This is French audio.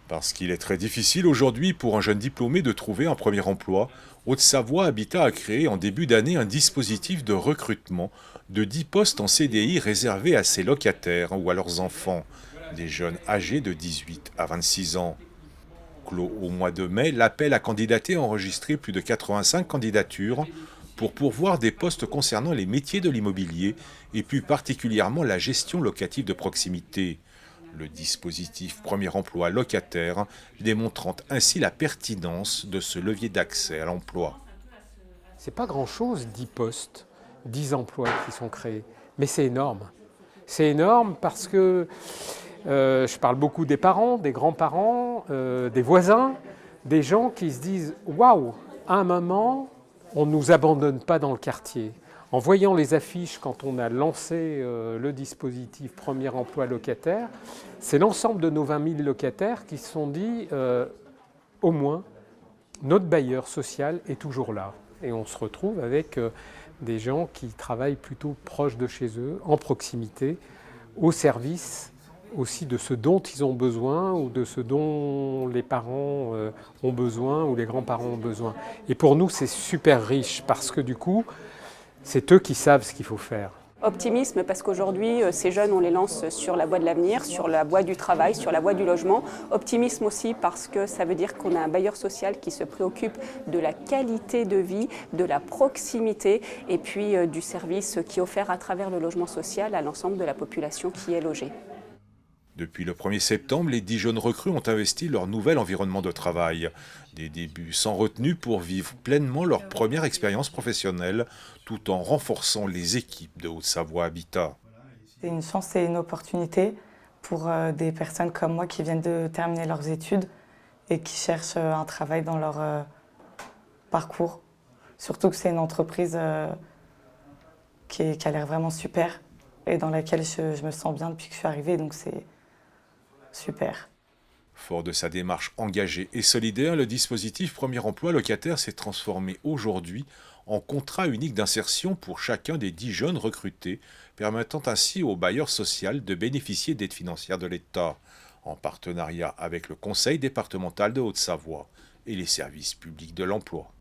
Parce qu'il est très difficile aujourd'hui pour un jeune diplômé de trouver un premier emploi, Haute-Savoie Habitat a créé en début d'année un dispositif de recrutement de 10 postes en CDI réservés à ses locataires ou à leurs enfants, des jeunes âgés de 18 à 26 ans. Clos au mois de mai, l'appel à candidater a enregistré plus de 85 candidatures pour pourvoir des postes concernant les métiers de l'immobilier et plus particulièrement la gestion locative de proximité. Le dispositif Premier emploi locataire démontrant ainsi la pertinence de ce levier d'accès à l'emploi. C'est pas grand-chose, 10 postes, 10 emplois qui sont créés. Mais c'est énorme. C'est énorme parce que je parle beaucoup des parents, des grands-parents, des voisins, des gens qui se disent « Waouh, à un moment, on ne nous abandonne pas dans le quartier ». En voyant les affiches quand on a lancé le dispositif Premier emploi locataire, c'est l'ensemble de nos 20 000 locataires qui se sont dit au moins notre bailleur social est toujours là. Et on se retrouve avec des gens qui travaillent plutôt proche de chez eux, en proximité, au service aussi de ce dont ils ont besoin ou de ce dont les parents ont besoin ou les grands-parents ont besoin. Et pour nous, c'est super riche parce que du coup, c'est eux qui savent ce qu'il faut faire. Optimisme parce qu'aujourd'hui, ces jeunes, on les lance sur la voie de l'avenir, sur la voie du travail, sur la voie du logement. Optimisme aussi parce que ça veut dire qu'on a un bailleur social qui se préoccupe de la qualité de vie, de la proximité et puis du service qui est offert à travers le logement social à l'ensemble de la population qui est logée. Depuis le 1er septembre, les 10 jeunes recrues ont investi leur nouvel environnement de travail. Des débuts sans retenue pour vivre pleinement leur première expérience professionnelle, tout en renforçant les équipes de Haute-Savoie Habitat. C'est une chance et une opportunité pour des personnes comme moi qui viennent de terminer leurs études et qui cherchent un travail dans leur parcours. Surtout que c'est une entreprise qui a l'air vraiment super et dans laquelle je me sens bien depuis que je suis arrivée, donc c'est super. Fort de sa démarche engagée et solidaire, le dispositif Premier emploi locataire s'est transformé aujourd'hui en contrat unique d'insertion pour chacun des 10 jeunes recrutés, permettant ainsi au bailleur social de bénéficier d'aides financières de l'État, en partenariat avec le Conseil départemental de Haute-Savoie et les services publics de l'emploi.